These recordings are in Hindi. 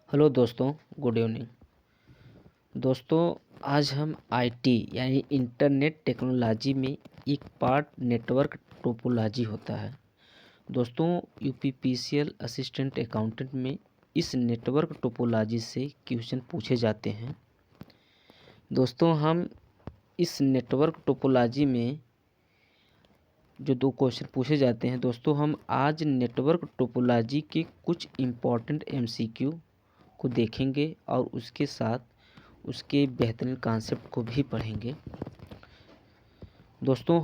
हेलो दोस्तों, गुड इवनिंग। दोस्तों, आज हम आईटी यानी इंटरनेट टेक्नोलॉजी में एक पार्ट नेटवर्क टोपोलॉजी होता है। दोस्तों, यूपीपीसीएल असिस्टेंट अकाउंटेंट में इस नेटवर्क टोपोलॉजी से क्वेश्चन पूछे जाते हैं। दोस्तों, हम इस नेटवर्क टोपोलॉजी में जो 2 क्वेश्चन पूछे जाते हैं, दोस्तों हम आज नेटवर्क टोपोलॉजी के कुछ इम्पॉर्टेंट एमसीक्यू को देखेंगे और उसके साथ उसके बेहतरीन कॉन्सेप्ट को भी पढ़ेंगे। दोस्तों,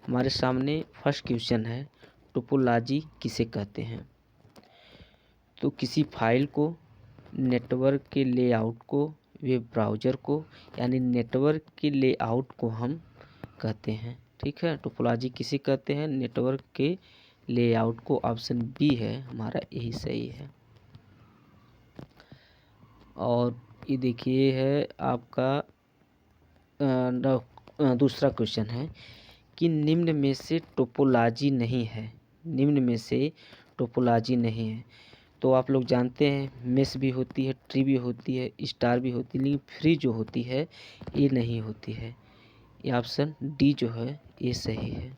हमारे सामने फर्स्ट क्वेश्चन है, टोपोलॉजी किसे कहते हैं। तो किसी फाइल को, नेटवर्क के लेआउट को, वेब ब्राउज़र को यानी नेटवर्क के लेआउट को हम कहते हैं। ठीक है, टोपोलॉजी किसे कहते हैं, नेटवर्क के लेआउट को। ऑप्शन बी है हमारा, यही सही है। और ये देखिए है आपका दूसरा क्वेश्चन है कि निम्न में से टोपोलॉजी नहीं है। निम्न में से टोपोलॉजी नहीं है। तो आप लोग जानते हैं मेश भी होती है, ट्री भी होती है, स्टार भी होती है, लेकिन फ्री जो होती है ये नहीं होती है। ये ऑप्शन डी जो है ये सही है।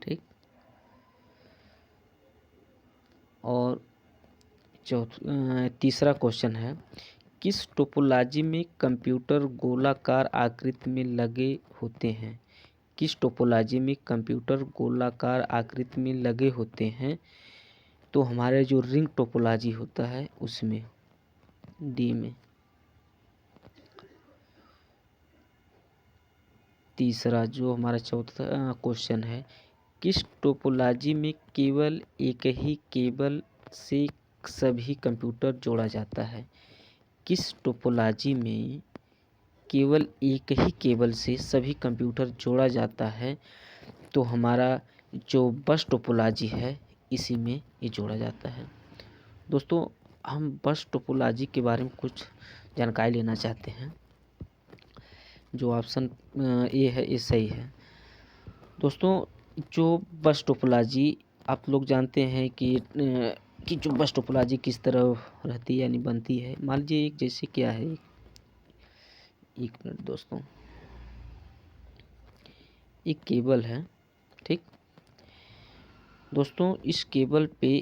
ठीक। और तीसरा क्वेश्चन है, किस टोपोलॉजी में कंप्यूटर गोलाकार आकृति में लगे होते हैं। किस टोपोलॉजी में कंप्यूटर गोलाकार आकृति में लगे होते हैं। तो हमारे जो रिंग टोपोलॉजी होता है उसमें, डी में। तीसरा जो हमारा चौथा क्वेश्चन है, किस टोपोलॉजी में केवल एक ही केबल से सभी कंप्यूटर जोड़ा जाता है। किस टोपोलॉजी में केवल एक ही केबल से सभी कंप्यूटर जोड़ा जाता है। तो हमारा जो बस टोपोलॉजी है इसी में ये जोड़ा जाता है। दोस्तों, हम बस टोपोलॉजी के बारे में कुछ जानकारी लेना चाहते हैं। जो ऑप्शन ए है ये सही है। दोस्तों, जो बस टोपोलॉजी आप लोग जानते हैं कि जो बस टोपोलॉजी किस तरह रहती है यानी बनती है। मान लीजिए एक जैसे क्या है, एक मिनट दोस्तों, एक केबल है। ठीक दोस्तों, इस केबल पे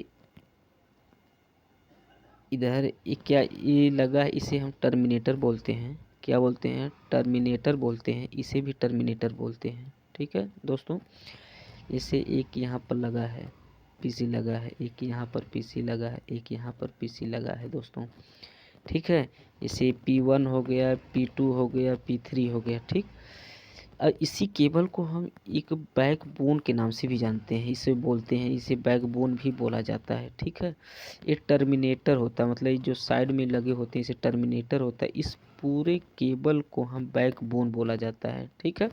इधर क्या ये लगा है, इसे हम टर्मिनेटर बोलते हैं। क्या बोलते हैं, टर्मिनेटर बोलते हैं। इसे भी टर्मिनेटर बोलते हैं। ठीक है दोस्तों, इसे एक यहाँ पर लगा है, पीसी लगा है, एक यहाँ पर पीसी लगा है, एक यहाँ पर पीसी लगा है दोस्तों। ठीक है, इसे P1 हो गया, P2 हो गया, P3 हो गया। ठीक, इसी केबल को हम एक बैकबोन के नाम से भी जानते हैं। इसे बोलते हैं, इसे बैकबोन भी बोला जाता है। ठीक है, ये टर्मिनेटर होता है, मतलब जो साइड में लगे होते हैं इसे टर्मिनेटर होता है। इस पूरे केबल को हम बैकबोन बोला जाता है। ठीक है,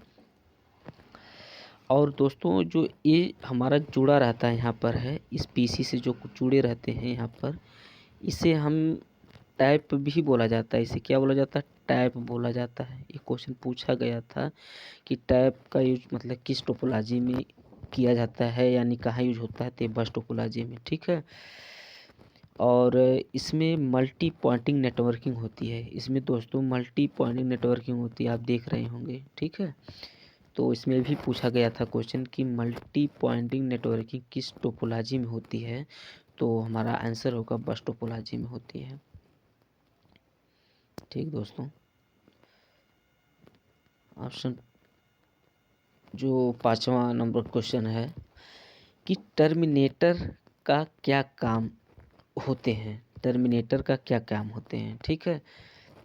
और दोस्तों जो ये हमारा जुड़ा रहता है यहाँ पर है, इस पीसी से जो जुड़े रहते हैं यहाँ पर, इसे हम टैप भी बोला जाता है। इसे क्या बोला जाता है, टैप बोला जाता है। ये क्वेश्चन पूछा गया था कि टैप का यूज मतलब किस टोपोलॉजी में किया जाता है यानी कहाँ यूज होता है, तो बस टोपोलॉजी में। ठीक है, और इसमें मल्टी पॉइंटिंग नेटवर्किंग होती है। इसमें दोस्तों मल्टी पॉइंटिंग नेटवर्किंग होती है, आप देख रहे होंगे। ठीक है, तो इसमें भी पूछा गया था क्वेश्चन कि मल्टी पॉइंटिंग नेटवर्किंग किस टोपोलॉजी में होती है। तो हमारा आंसर होगा बस टोपोलॉजी में होती है। ठीक दोस्तों, ऑप्शन जो 5वां नंबर क्वेश्चन है कि टर्मिनेटर का क्या काम होते हैं। टर्मिनेटर का क्या काम होते हैं। ठीक है,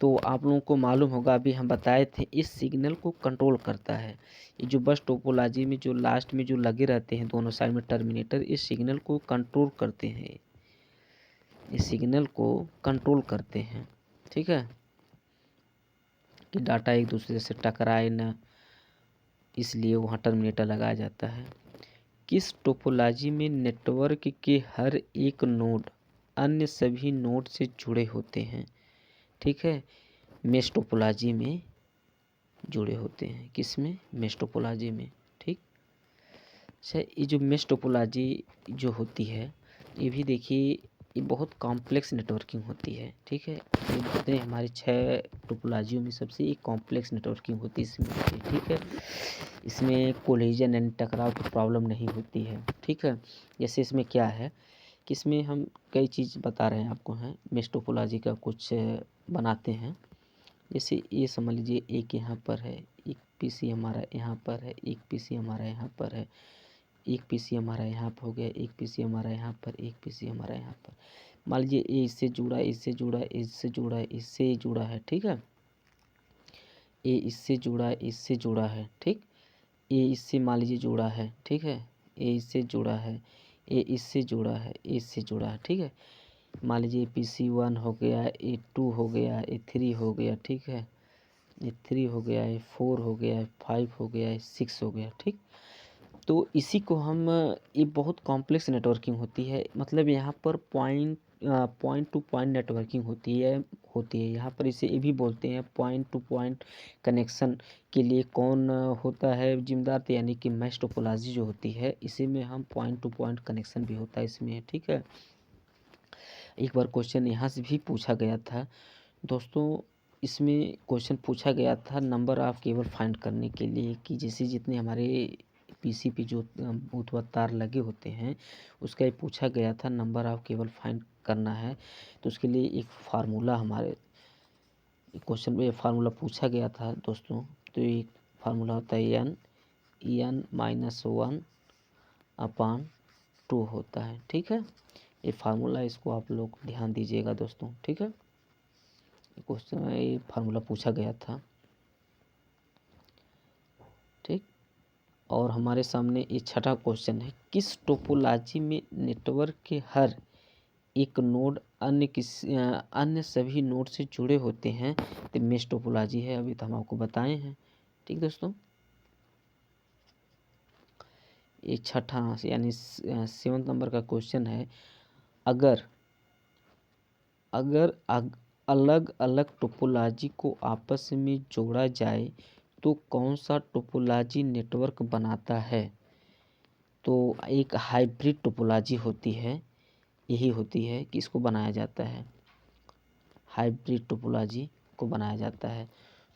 तो आप लोगों को मालूम होगा, अभी हम बताए थे, इस सिग्नल को कंट्रोल करता है। ये जो बस टोपोलॉजी में जो लास्ट में जो लगे रहते हैं दोनों साइड में टर्मिनेटर, इस सिग्नल को कंट्रोल करते हैं। इस सिग्नल को कंट्रोल करते हैं। ठीक है, कि डाटा एक दूसरे से टकराए न, इसलिए वहाँ टर्मिनेटर लगाया जाता है। किस टोपोलॉजी में नेटवर्क के हर एक नोड अन्य सभी नोड से जुड़े होते हैं। ठीक है, मेश टोपोलॉजी में जुड़े होते हैं। किस में, मेश टोपोलॉजी में। ठीक, अच्छा, ये जो मेश टोपोलॉजी जो होती है, ये भी देखिए ये बहुत कॉम्प्लेक्स नेटवर्किंग होती है, ठीक है। ये बोलते हैं हमारे 6 टोपोलॉजियों में सबसे एक कॉम्प्लेक्स नेटवर्किंग होती है इसमें, ठीक है। इसमें कोलिजन एंड टकराव की प्रॉब्लम नहीं होती है, ठीक है। जैसे इसमें क्या है कि इसमें हम कई चीज़ बता रहे हैं आपको हैं, मेश टोपोलॉजी का कुछ बनाते हैं। जैसे ये समझ लीजिए एक यहाँ पर है, एक पीसी हमारा यहाँ पर है, एक पीसी हमारा यहाँ पर है, एक पीसी हमारा यहाँ पर हो गया, एक पीसी हमारा यहाँ पर, एक पीसी हमारा यहाँ पर। मान लीजिए ये इससे जुड़ा, इससे जुड़ा, इससे जुड़ा, इससे जुड़ा है, ठीक है। ये इससे जुड़ा, इससे जुड़ा है, ठीक। ये इससे मान लीजिए जुड़ा है, ठीक है। ये इससे जुड़ा है, ये इससे जुड़ा है, ये इससे जुड़ा है, ठीक है। मान लीजिए PC1 हो गया, ये 2 हो गया, ये 3 हो गया, ठीक है। ये 3 हो गया, ये 4 हो गया, ये 5 हो गया, ये 6 हो गया, ठीक। तो इसी को हम ये बहुत कॉम्प्लेक्स नेटवर्किंग होती है, मतलब यहाँ पर पॉइंट टू पॉइंट नेटवर्किंग होती है यहाँ पर। इसे ये भी बोलते हैं पॉइंट टू पॉइंट कनेक्शन के लिए कौन होता है जिम्मेदार, तो यानी कि मैश टोपोलॉजी जो होती है, इसी में हम पॉइंट टू पॉइंट कनेक्शन भी होता है इसमें, ठीक है। एक बार क्वेश्चन यहाँ से भी पूछा गया था दोस्तों, इसमें क्वेश्चन पूछा गया था नंबर ऑफ केबल फाइंड करने के लिए, कि जैसे जितने हमारे पीसी पे जो बूथ व तार लगे होते हैं, उसका ये पूछा गया था नंबर ऑफ केबल फाइंड करना है। तो उसके लिए एक फार्मूला हमारे क्वेश्चन में फार्मूला पूछा गया था दोस्तों। तो एक फार्मूला होता है n-1/2 होता है, ठीक है। ये फार्मूला, इसको आप लोग ध्यान दीजिएगा दोस्तों, ठीक है। क्वेश्चन में ये फार्मूला पूछा गया था, ठीक। और हमारे सामने ये छठा क्वेश्चन है, किस टोपोलॉजी में नेटवर्क के हर एक नोड अन्य सभी नोड से जुड़े होते हैं, तो मेश टोपोलॉजी है। अभी तो हम आपको बताए हैं, ठीक दोस्तों। ये छठा यानी 7 नंबर का क्वेश्चन है, अगर अलग अलग टोपोलॉजी को आपस में जोड़ा जाए तो कौन सा टोपोलॉजी नेटवर्क बनाता है। तो एक हाइब्रिड टोपोलॉजी होती है, यही होती है कि इसको बनाया जाता है, हाइब्रिड टोपोलॉजी को बनाया जाता है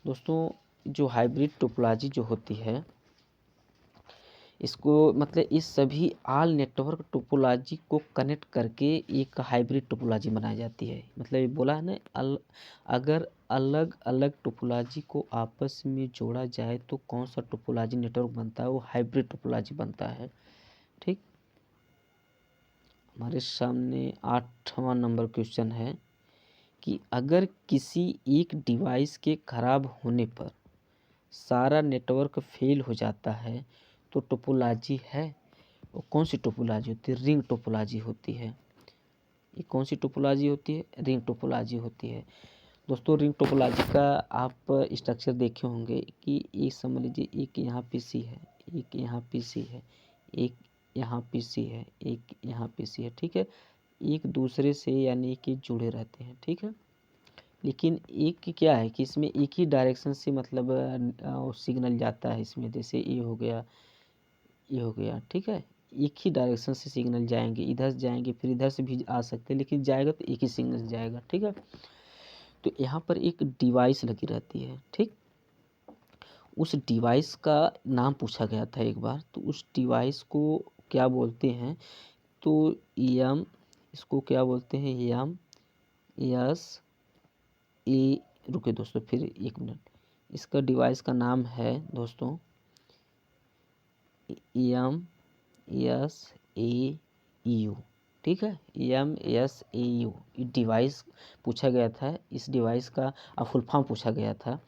दोस्तों। जो हाइब्रिड टोपोलॉजी जो होती है, इसको मतलब इस सभी ऑल नेटवर्क टोपोलॉजी को कनेक्ट करके एक हाइब्रिड टोपोलॉजी बनाई जाती है। मतलब ये बोला है ना, अगर अलग अलग टोपोलॉजी को आपस में जोड़ा जाए तो कौन सा टोपोलॉजी नेटवर्क बनता है, वो हाइब्रिड टोपोलॉजी बनता है, ठीक। हमारे सामने 8वां नंबर क्वेश्चन है कि अगर किसी एक डिवाइस के खराब होने पर सारा नेटवर्क फेल हो जाता है तो टोपोलॉजी है, वो कौन सी टोपोलॉजी होती है, रिंग टोपोलॉजी होती है। ये कौन सी टोपोलॉजी होती है, रिंग टोपोलॉजी होती है दोस्तों। रिंग टोपोलॉजी का आप स्ट्रक्चर देखे होंगे कि ये समझ लीजिए एक यहाँ पीसी है, एक यहाँ पीसी है, एक यहाँ पीसी है, एक यहाँ पीसी है, ठीक है। एक दूसरे से यानी कि जुड़े रहते हैं, ठीक है। लेकिन एक की क्या है कि इसमें एक ही डायरेक्शन से मतलब सिग्नल जाता है इसमें, जैसे ये हो गया, ये हो गया, ठीक है। एक ही डायरेक्शन से सिग्नल जाएंगे, इधर से जाएंगे फिर इधर से भी आ सकते हैं, लेकिन जाएगा तो एक ही सिग्नल जाएगा, ठीक है। तो यहाँ पर एक डिवाइस लगी रहती है, ठीक। उस डिवाइस का नाम पूछा गया था एक बार, तो उस डिवाइस को क्या बोलते हैं, तो एम, इसको क्या बोलते हैं, एम रुके दोस्तों फिर 1 मिनट, इसका डिवाइस का नाम है दोस्तों MSAU, ठीक है। MSAU डिवाइस पूछा गया था। इस डिवाइस का फुल फॉर्म पूछा गया था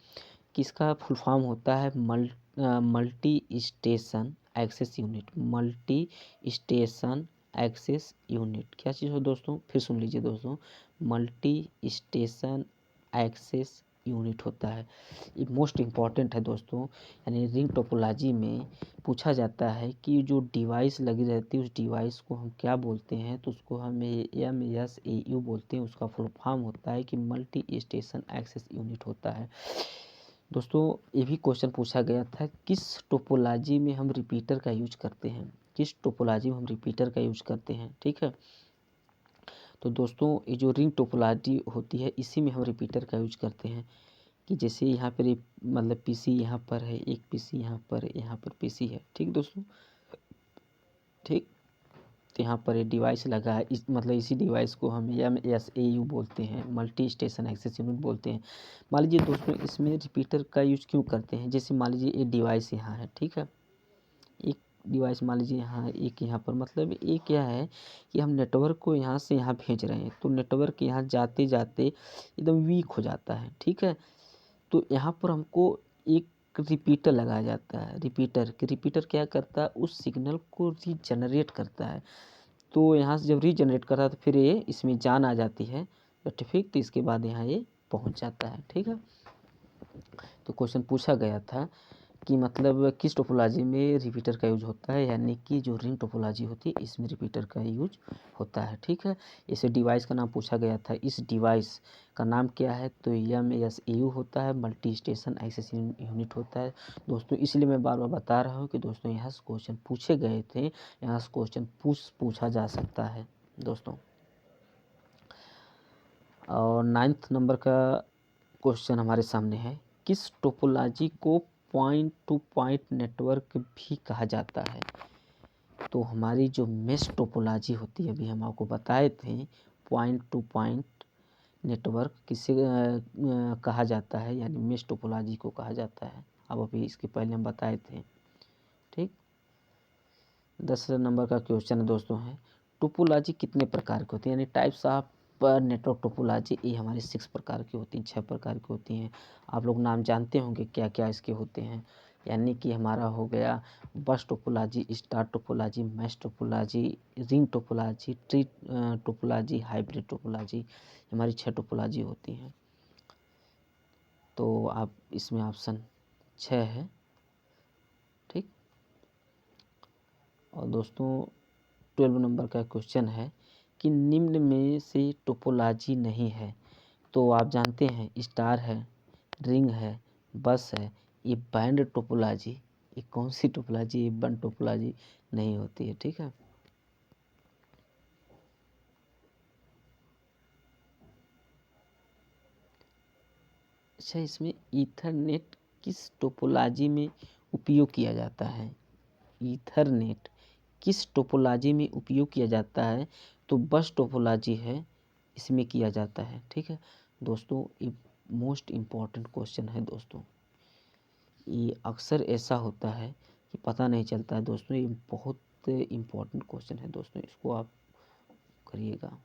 कि इसका फुल फॉर्म होता है multi station access unit. Multi station access unit क्या चीज़ हो दोस्तों, फिर सुन लीजिए दोस्तों, मल्टी स्टेशन एक्सेस यूनिट होता है। ये मोस्ट इम्पॉर्टेंट है दोस्तों, यानी रिंग टोपोलॉजी में पूछा जाता है कि जो डिवाइस लगी रहती है उस डिवाइस को हम क्या बोलते हैं, तो उसको हम MSAU बोलते हैं। उसका फुल फॉर्म होता है कि मल्टी स्टेशन एक्सेस यूनिट होता है दोस्तों। ये भी क्वेश्चन पूछा गया था, किस टोपोलॉजी में हम रिपीटर का यूज करते हैं, किस टोपोलॉजी में हम रिपीटर का यूज करते हैं, ठीक है। तो दोस्तों ये जो रिंग टोपोलॉजी होती है इसी में हम रिपीटर का यूज करते हैं कि जैसे यहाँ पर मतलब पीसी यहाँ पर है, एक पीसी यहाँ पर पीसी है, ठीक दोस्तों, ठीक। तो यहाँ पर ये डिवाइस लगा है, इस मतलब इसी डिवाइस को हम MSAU बोलते हैं, मल्टी स्टेशन एक्सेस यूनिट बोलते हैं। मान लीजिए दोस्तों इसमें रिपीटर का यूज क्यों करते हैं, जैसे मान लीजिए ये डिवाइस यहाँ है, ठीक है, एक डिवाइस मान लीजिए यहाँ, एक यहाँ पर, मतलब ये क्या है कि हम नेटवर्क को यहाँ से यहाँ भेज रहे हैं, तो नेटवर्क यहाँ जाते जाते एकदम वीक हो जाता है, ठीक है। तो यहाँ पर हमको एक रिपीटर लगाया जाता है, रिपीटर क्या करता है, उस सिग्नल को रीजनरेट करता है। तो यहाँ से जब रीजनरेट करता है तो फिर ये इसमें जान आ जाती है, तो ठीक, तो इसके बाद यहाँ ये पहुँच जाता है, ठीक है। तो क्वेश्चन पूछा गया था कि मतलब किस टोपोलॉजी में रिपीटर का यूज होता है, यानी कि जो रिंग टोपोलॉजी होती है इसमें रिपीटर का यूज होता है, ठीक है। इसे डिवाइस का नाम पूछा गया था, इस डिवाइस का नाम क्या है, तो MSAU होता है, मल्टी स्टेशन एक्सेस यूनिट होता है दोस्तों। इसलिए मैं बार बार बता रहा हूँ कि दोस्तों यहाँ से क्वेश्चन पूछे गए थे, यहाँ से क्वेश्चन पूछा जा सकता है दोस्तों। और 9th नंबर का क्वेश्चन हमारे सामने है, किस टोपोलॉजी को पॉइंट टू पॉइंट नेटवर्क भी कहा जाता है। तो हमारी जो मेश टोपोलॉजी होती है, अभी हम आपको बताए थे, पॉइंट टू पॉइंट नेटवर्क किसे कहा जाता है, यानी मेश टोपोलॉजी को कहा जाता है। अब अभी इसके पहले हम बताए थे, ठीक। 10 नंबर का क्वेश्चन दोस्तों है, टोपोलॉजी कितने प्रकार की होती है, यानी टाइप्स ऑफ नेटवर्क टोपोलॉजी, ये हमारी 6 प्रकार की होती हैं, 6 प्रकार की होती हैं। आप लोग नाम जानते होंगे क्या क्या इसके होते हैं, यानी कि हमारा हो गया बस topology, star topology, mesh topology, ring topology, tree topology, hybrid topology, हमारी 6 टोपोलॉजी होती हैं। तो आप इसमें ऑप्शन 6 है, ठीक। और दोस्तों 12 नंबर का क्वेश्चन है कि निम्न में से टोपोलॉजी नहीं है। तो आप जानते हैं स्टार है, रिंग है, बस है, ये बैंड टोपोलॉजी, ये कौन सी टोपोलॉजी, ये बैंड टोपोलॉजी नहीं होती है, ठीक है। अच्छा, इसमें ईथरनेट किस टोपोलॉजी में उपयोग किया जाता है, ईथरनेट किस टोपोलॉजी में उपयोग किया जाता है, तो बस टोपोलॉजी है, इसमें किया जाता है, ठीक है दोस्तों। ये मोस्ट इम्पॉर्टेंट क्वेश्चन है दोस्तों, ये अक्सर ऐसा होता है कि पता नहीं चलता है दोस्तों, ये बहुत इम्पॉर्टेंट क्वेश्चन है दोस्तों, इसको आप करिएगा।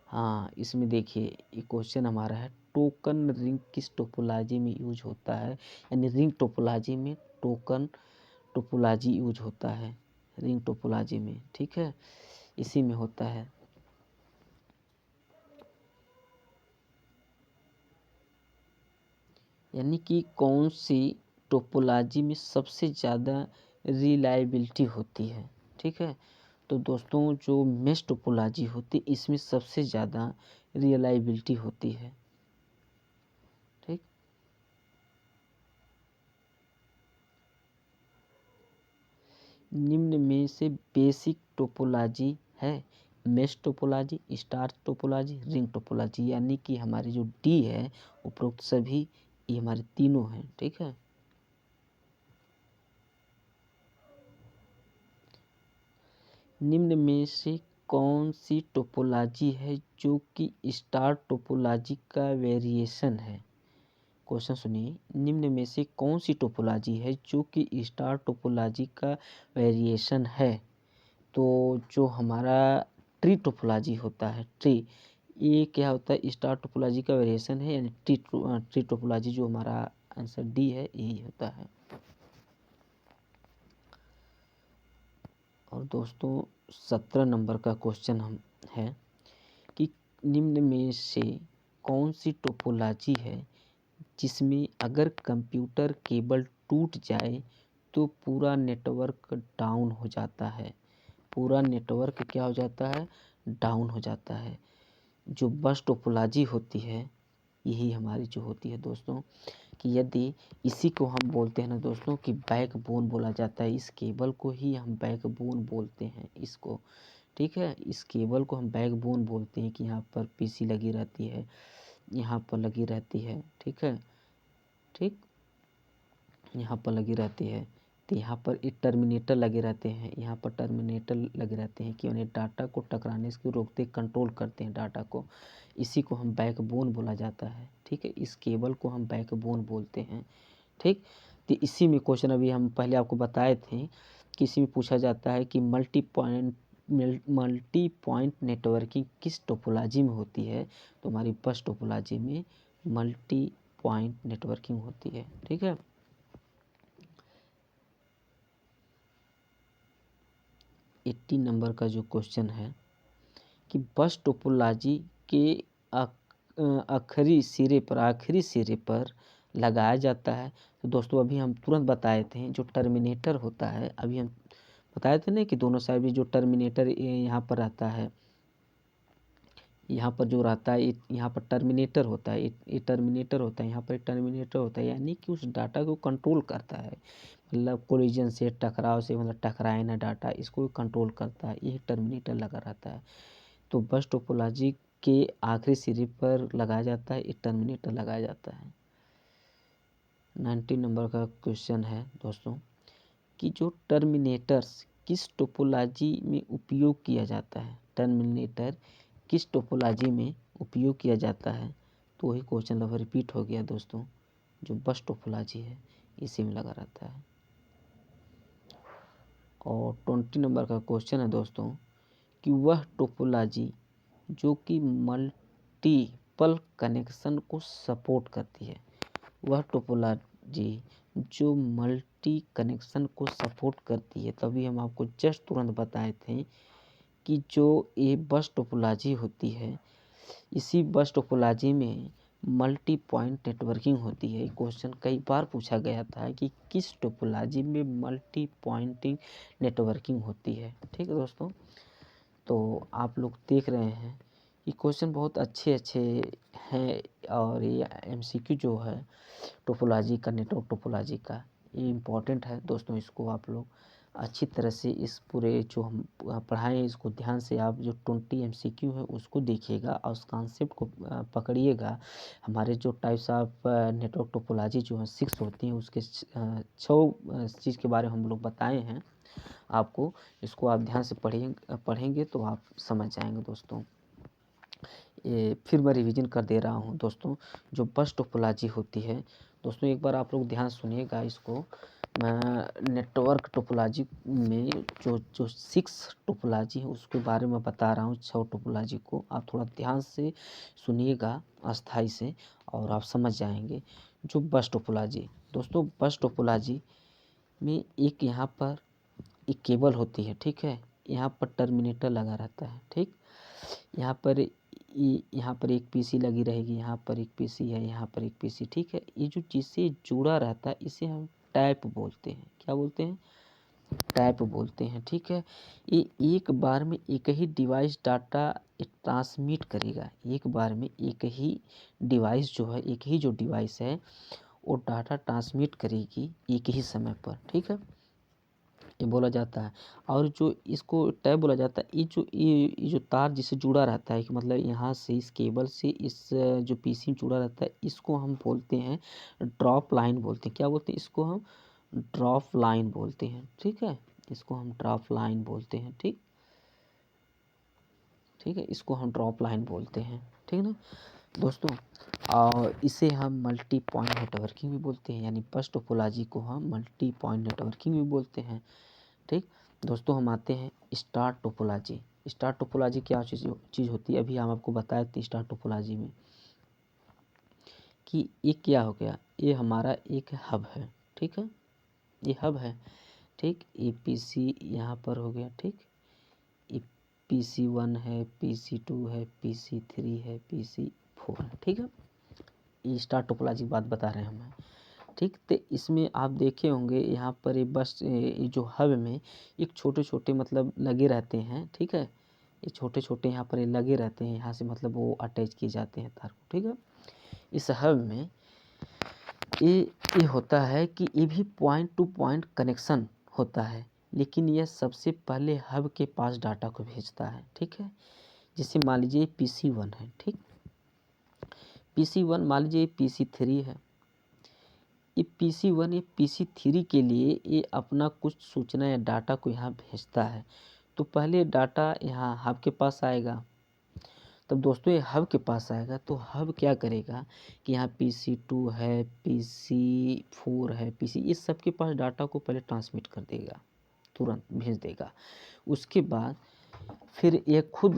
हाँ, इसमें देखिए ये क्वेश्चन हमारा है, टोकन रिंग किस टोपोलॉजी में यूज होता है, यानी रिंग टोपोलॉजी में टोकन टोपोलॉजी यूज होता है, रिंग टोपोलॉजी में, ठीक है, इसी में होता है। यानी कि कौन सी टोपोलॉजी में सबसे ज़्यादा रिलायबिलिटी होती है, ठीक है। तो दोस्तों जो मेश टोपोलॉजी होती है इसमें सबसे ज़्यादा रिलायबिलिटी होती है, ठीक। निम्न में से बेसिक टोपोलॉजी है, mesh topology, star topology, ring topology, यानी कि हमारी जो डी है उपरोक्त सभी ये हमारे तीनों हैं, ठीक है। निम्न में से कौन सी टोपोलॉजी है जो कि स्टार टोपोलॉजी का वेरिएशन है। क्वेश्चन सुनिए, निम्न में से कौन सी टोपोलॉजी है जो कि स्टार टोपोलॉजी का वेरिएशन है। तो जो हमारा ट्री टोपोलॉजी होता है, ट्री, ये क्या होता है, स्टार टोपोलॉजी का वेरिएशन है, यानी ट्री टोपोलॉजी, जो हमारा आंसर डी है यही होता है। और दोस्तों 17 नंबर का क्वेश्चन हम है कि निम्न में से कौन सी टोपोलॉजी है जिसमें अगर कंप्यूटर केबल टूट जाए तो पूरा नेटवर्क डाउन हो जाता है, पूरा नेटवर्क क्या हो जाता है, डाउन हो जाता है। जो बस टोपोलॉजी होती है यही हमारी जो होती है दोस्तों, कि यदि इसी को हम बोलते हैं ना दोस्तों कि बैकबोन बोला जाता है, इस केबल को ही हम बैकबोन बोलते हैं इसको, ठीक है। इस केबल को हम बैकबोन बोलते हैं कि यहाँ पर पीसी लगी रहती है, यहाँ पर लगी रहती है, ठीक है, ठीक, यहाँ पर लगी रहती है। तो यहाँ पर एक टर्मिनेटर लगे रहते हैं, यहाँ पर टर्मिनेटर लगे रहते हैं कि उन्हें डाटा को टकराने से रोकते, कंट्रोल करते हैं डाटा को। इसी को हम बैकबोन बोला जाता है, ठीक है। इस केबल को हम बैकबोन बोलते हैं, ठीक। तो इसी में क्वेश्चन अभी हम पहले आपको बताए थे कि इसी में पूछा जाता है कि मल्टी पॉइंट नेटवर्किंग किस टोपोलॉजी में होती है। तो हमारी बस टोपोलॉजी में मल्टी पॉइंट नेटवर्किंग होती है, ठीक है। 80 नंबर का जो क्वेश्चन है कि बस टोपोलॉजी के आखिरी सिरे पर लगाया जाता है। तो दोस्तों अभी हम तुरंत बताए थे जो टर्मिनेटर होता है, अभी हम बताए थे ना कि दोनों साइड भी जो टर्मिनेटर यहाँ पर रहता है, यहाँ पर जो रहता है यहाँ पर टर्मिनेटर होता है, ये टर्मिनेटर होता है, यहाँ पर टर्मिनेटर होता है, यानी कि उस डाटा को कंट्रोल करता है, मतलब कोलिजन से, टकराव से, मतलब टकराए ना डाटा, इसको कंट्रोल करता है, यही टर्मिनेटर लगा रहता है। तो बस टोपोलॉजी के आखिरी सिरे पर लगाया जाता है, एक टर्मिनेटर लगाया जाता है। 90 नंबर का क्वेश्चन है दोस्तों कि जो टर्मिनेटर्स किस टोपोलॉजी में उपयोग किया जाता है, टर्मिनेटर किस टोपोलॉजी में उपयोग किया जाता है। तो वही क्वेश्चन लगभग रिपीट हो गया दोस्तों, जो बस टोपोलॉजी है इसी में लगा रहता है। और 20 नंबर का क्वेश्चन है दोस्तों कि वह टोपोलॉजी जो कि मल्टीपल कनेक्शन को सपोर्ट करती है, वह टोपोलॉजी जो मल्टी कनेक्शन को सपोर्ट करती है। तभी हम आपको जस्ट तुरंत बताए थे कि जो ये बस टोपोलॉजी होती है, इसी बस टोपोलॉजी में मल्टी पॉइंट नेटवर्किंग होती है। क्वेश्चन कई बार पूछा गया था कि किस टोपोलॉजी में मल्टी पॉइंटिंग नेटवर्किंग होती है, ठीक है दोस्तों। तो आप लोग देख रहे हैं ये क्वेश्चन बहुत अच्छे हैं, और ये एमसीक्यू जो है टोपोलॉजी का, नेटवर्क टोपोलॉजी का, ये इम्पॉर्टेंट है दोस्तों। इसको आप लोग अच्छी तरह से इस पूरे जो हम पढ़ाएँ इसको ध्यान से आप जो 20 एमसीक्यू है उसको देखिएगा और उस कॉन्सेप्ट को पकड़िएगा। हमारे जो टाइप्स ऑफ नेटवर्क टोपोलॉजी जो है 6 होती हैं, उसके 6 चीज़ के बारे में हम लोग बताए हैं आपको। इसको आप ध्यान से पढ़ेंगे तो आप समझ जाएंगे दोस्तों। ये फिर मैं रिवीजन कर दे रहा हूँ दोस्तों, जो बस टोपोलॉजी होती है दोस्तों, एक बार आप लोग ध्यान सुनिएगा इसको। नेटवर्क टोपोलॉजी में जो 6 टोपोलॉजी है उसके बारे में बता रहा हूँ, 6 टोपोलॉजी को आप थोड़ा ध्यान से सुनिएगा अस्थाई से, और आप समझ जाएंगे। जो बस टोपोलॉजी दोस्तों, बस टोपोलॉजी में एक यहाँ पर एक केबल होती है, ठीक है, यहाँ पर टर्मिनेटर लगा रहता है, ठीक। यहाँ पर एक पीसी लगी रहेगी, यहाँ पर एक पीसी है, यहाँ पर एक पीसी, ठीक है। ये जो जिससे जुड़ा रहता है इसे हम टैप बोलते हैं। क्या बोलते हैं? टैप बोलते हैं, ठीक है। ये एक बार में एक ही डिवाइस डाटा ट्रांसमिट करेगा, एक बार में एक ही डिवाइस जो है, एक ही जो डिवाइस है वो डाटा ट्रांसमिट करेगी एक ही समय पर, ठीक है, ये बोला जाता है। और जो इसको टैप बोला जाता है, ये जो तार जिससे जुड़ा रहता है कि मतलब यहाँ से इस केबल से इस जो पीसी में जुड़ा रहता है, इसको हम बोलते हैं ड्रॉप लाइन बोलते हैं। क्या बोलते हैं? इसको हम ड्रॉप लाइन बोलते हैं, ठीक है, इसको हम ड्रॉप लाइन बोलते हैं, ठीक, ठीक है, इसको हम ड्रॉप लाइन बोलते हैं, ठीक ना दोस्तों। और इसे हम मल्टी पॉइंट नेटवर्किंग भी बोलते हैं, यानी बस टोपोलॉजी को हम मल्टी पॉइंट नेटवर्किंग भी बोलते हैं, ठीक दोस्तों। हम आते हैं स्टार टोपोलॉजी। स्टार टोपोलॉजी क्या चीज़ होती है, अभी हम आपको बताए थे स्टार टोपोलॉजी में कि ये क्या हो गया, ये हमारा एक हब है, ठीक है, ये हब है, ठीक। ये पीसी यहाँ पर हो गया, ठीक, ये PC1 है, PC2 है, PC3 है, PC4 है, ठीक है। ये स्टार टोपोलॉजी की बात बता रहे हैं हम, ठीक। तो इसमें आप देखे होंगे यहाँ पर ये बस ये जो हब में एक छोटे छोटे मतलब लगे रहते हैं, ठीक है, ये छोटे छोटे यहाँ पर ये लगे रहते हैं, यहाँ से मतलब वो अटैच किए जाते हैं तार को, ठीक है। इस हब में ये होता है कि ये भी पॉइंट टू पॉइंट कनेक्शन होता है, लेकिन यह सबसे पहले हब के पास डाटा को भेजता है। ठीक है, जैसे मान लीजिए PC1 है। ठीक, PC1 मान लीजिए PC3 है। ये PC1 ये PC3 के लिए ये अपना कुछ सूचना या डाटा को यहाँ भेजता है। तो पहले डाटा यहाँ हब के पास आएगा। तब दोस्तों ये हब के पास आएगा तो हब क्या करेगा कि यहाँ PC2 है, PC4 है, इस सब के पास डाटा को पहले ट्रांसमिट कर देगा, तुरंत भेज देगा। उसके बाद फिर ये खुद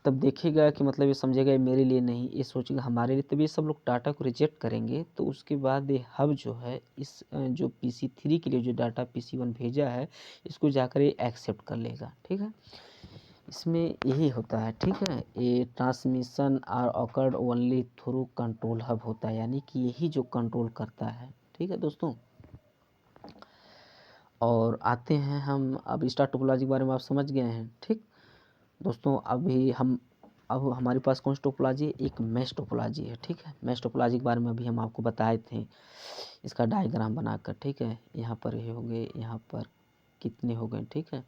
तब देखेगा कि मतलब ये समझेगा ये मेरे लिए नहीं, ये सोचेगा हमारे लिए, तब ये सब लोग डाटा को रिजेक्ट करेंगे। तो उसके बाद ये हब जो है इस जो PC3 के लिए जो डाटा PC1 भेजा है इसको जाकर ये एक्सेप्ट कर लेगा। ठीक है, इसमें यही होता है। ठीक है, ये transmission are occurred only through control hub होता है, यानी कि यही जो कंट्रोल करता है। ठीक है दोस्तों, और आते हैं हम अब स्टार टोपोलॉजी के बारे में आप समझ गए हैं। ठीक दोस्तों, अब हमारे पास कौन सी टोपोलॉजी है, एक मैश टोपोलॉजी है। ठीक है, मैश टोपोलॉजी के बारे में अभी हम आपको बताए थे इसका डायग्राम बनाकर। ठीक है, यहाँ पर ये हो गए, यहाँ पर कितने हो गए। ठीक है,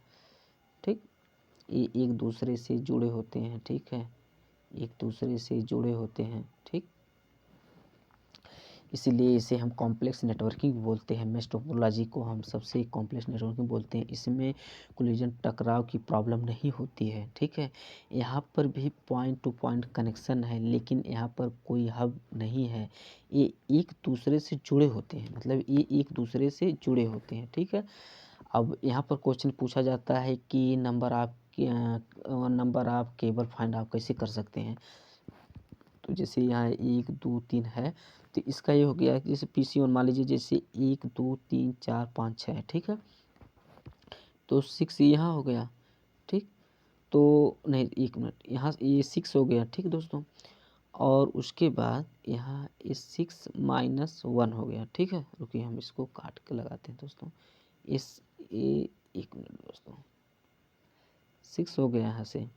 ठीक, ये एक दूसरे से जुड़े होते हैं। ठीक है, एक दूसरे से जुड़े होते हैं। ठीक, इसीलिए इसे हम कॉम्प्लेक्स नेटवर्किंग बोलते हैं। मैश टोपोलॉजी को हम सबसे कॉम्प्लेक्स नेटवर्किंग बोलते हैं। इसमें कोलिजन टकराव की प्रॉब्लम नहीं होती है। ठीक है, यहाँ पर भी पॉइंट टू पॉइंट कनेक्शन है, लेकिन यहाँ पर कोई हब नहीं है। ये एक दूसरे से जुड़े होते हैं, मतलब ये एक दूसरे से जुड़े होते हैं। ठीक है, अब यहाँ पर क्वेश्चन पूछा जाता है कि नंबर ऑफ केबल फाइंड आप कैसे कर सकते हैं। तो जैसे यहाँ 1 2 3 है, तो इसका ये हो गया कि जैसे PC1 मान लीजिए जैसे 1 2 3 4 5 6। ठीक है, तो 6 यहाँ हो गया। ठीक, तो नहीं, 1 मिनट, यहाँ ये 6 हो गया। ठीक दोस्तों, और उसके बाद यहाँ ये 6 माइनस 1 हो गया। ठीक है, रुकिए हम इसको काट के लगाते हैं दोस्तों। इस ये 1 मिनट दोस्तों, 6 हो गया, यहाँ से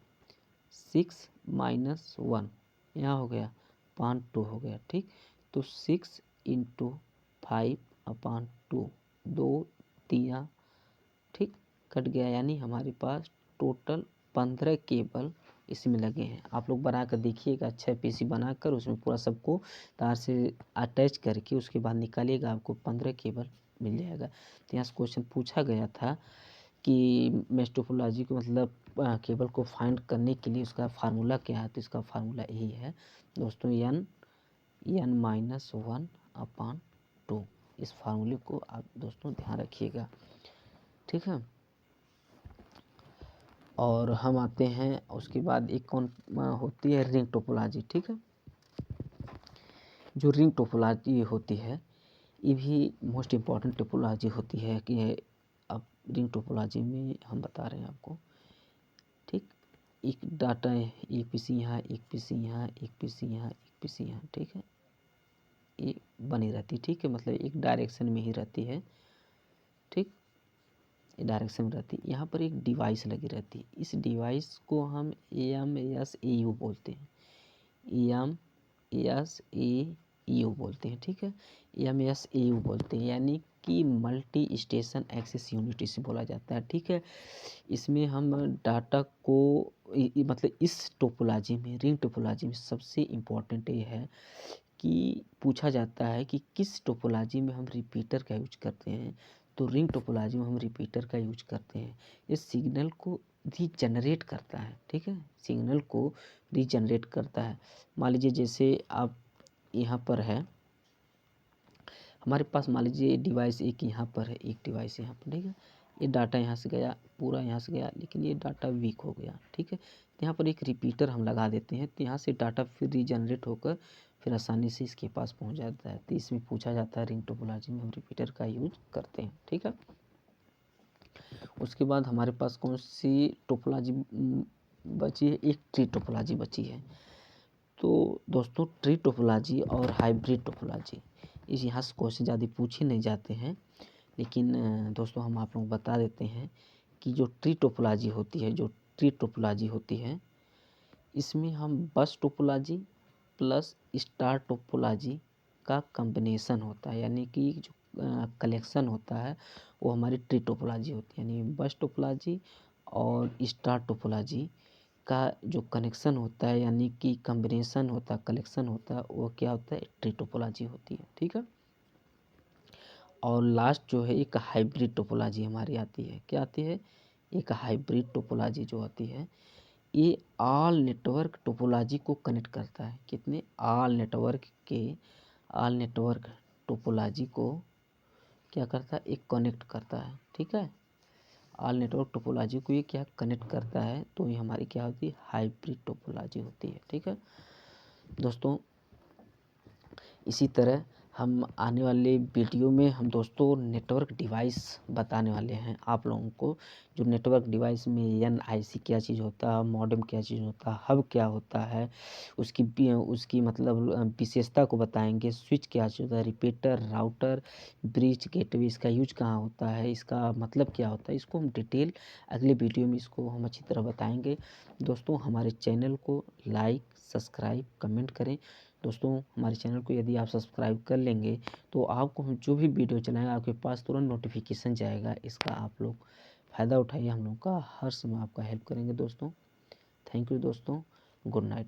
6 माइनस 1 यहाँ हो गया 5 2 हो गया। ठीक, तो 6 इंटू 5/2, 2 3, ठीक, कट गया, यानी हमारे पास टोटल 15 केबल इसमें लगे हैं। आप लोग बना कर देखिएगा, अच्छा PC बनाकर उसमें पूरा सबको तार से अटैच करके उसके बाद निकालिएगा, आपको 15 केबल मिल जाएगा। तो यहाँ से क्वेश्चन पूछा गया था कि मैश टोपोलॉजी को मतलब केबल को फाइंड करने के लिए उसका फार्मूला क्या है। तो इसका फार्मूला यही है दोस्तों, n-1/2। इस फार्मूले को आप दोस्तों ध्यान रखिएगा। ठीक है, और हम आते हैं उसके बाद एक कौन होती है, रिंग टोपोलॉजी। ठीक है, जो रिंग टोपोलॉजी होती है ये भी मोस्ट इम्पॉर्टेंट टोपोलॉजी होती है। कि अब रिंग टोपोलॉजी में हम बता रहे हैं आपको। ठीक, एक डाटा है, एक PC यहाँ, एक PC यहाँ, एक PC यहाँ, एक PC यहाँ। ठीक है, ये बनी रहती है। ठीक है, मतलब एक डायरेक्शन में ही रहती है। ठीक, ये डायरेक्शन में रहती है। यहाँ पर एक डिवाइस लगी रहती है, इस डिवाइस को हम AMSAU बोलते हैं, AMSAU बोलते हैं। ठीक है, AMSAU बोलते हैं, यानी कि मल्टी स्टेशन एक्सेस यूनिट इसे बोला जाता है। ठीक है, इसमें हम डाटा को मतलब इस टोपोलॉजी में, रिंग टोपोलॉजी में सबसे इम्पोर्टेंट ये है कि पूछा जाता है कि किस टोपोलॉजी में हम रिपीटर का यूज करते हैं। तो रिंग टोपोलॉजी में हम रिपीटर का यूज करते हैं। इस सिग्नल को रीजनरेट करता है। ठीक है, सिग्नल को रीजनरेट करता है। मान लीजिए जैसे आप यहाँ पर है, हमारे पास मान लीजिए डिवाइस एक यहाँ पर है, एक डिवाइस यहाँ पर। ठीक है, ये डाटा यहाँ से गया, पूरा यहाँ से गया, लेकिन ये डाटा वीक हो गया। ठीक है, तो यहाँ पर एक रिपीटर हम लगा देते हैं, तो यहाँ से डाटा फिर रीजनरेट होकर फिर आसानी से इसके पास पहुँच जाता है। तो इसमें पूछा जाता है रिंग टोपोलॉजी में हम रिपीटर का यूज करते हैं। ठीक है, उसके बाद हमारे पास कौन सी टोपोलॉजी बची है, एक ट्री टोपोलॉजी बची है। तो दोस्तों ट्री टोपोलॉजी और हाइब्रिड टोपोलॉजी, इस यहाँ से क्वेश्चन ज़्यादा पूछे नहीं जाते हैं, लेकिन दोस्तों हम आप लोग बता देते हैं कि जो ट्री टोपोलॉजी होती है, इसमें हम बस टोपोलॉजी प्लस स्टार टोपोलॉजी का कम्बिनेशन होता है, यानी कि जो कलेक्शन होता है वो हमारी ट्री टोपोलॉजी होती है, यानी बस टोपोलॉजी और स्टार टोपोलॉजी का जो कनेक्शन होता है, यानी कि कम्बिनेशन होता है, कलेक्शन होता है, वो क्या होता है, ट्री टोपोलॉजी होती है। ठीक है। और लास्ट जो है एक हाइब्रिड टोपोलॉजी हमारी आती है। क्या आती है? एक हाइब्रिड टोपोलॉजी जो आती है, ये ऑल नेटवर्क टोपोलॉजी को कनेक्ट करता है। कितने? ऑल नेटवर्क टोपोलॉजी को क्या करता है? एक कनेक्ट करता है। ठीक है। ऑल नेटवर्क टोपोलॉजी को ये क्या कनेक्ट करता है, तो ये हमारी क्या होती है? हाइब्रिड टोपोलॉजी होती है। ठीक है दोस्तों, इसी तरह हम आने वाले वीडियो में हम दोस्तों नेटवर्क डिवाइस बताने वाले हैं आप लोगों को। जो नेटवर्क डिवाइस में NIC क्या चीज़ होता है, मॉडेम क्या चीज़ होता है, हब क्या होता है, उसकी मतलब विशेषता को बताएंगे। स्विच क्या चीज़ होता है, रिपीटर, राउटर, ब्रिज, गेटवे, इसका यूज कहाँ होता है, इसका मतलब क्या होता है, इसको हम डिटेल अगले वीडियो में इसको हम अच्छी तरह बताएंगे। दोस्तों हमारे चैनल को लाइक, सब्सक्राइब, कमेंट करें। दोस्तों हमारे चैनल को यदि आप सब्सक्राइब कर लेंगे तो आपको हम जो भी वीडियो चलाएंगे आपके पास तुरंत नोटिफिकेशन जाएगा। इसका आप लोग फ़ायदा उठाइए, हम लोग का हर समय आपका हेल्प करेंगे दोस्तों। थैंक यू दोस्तों, गुड नाइट।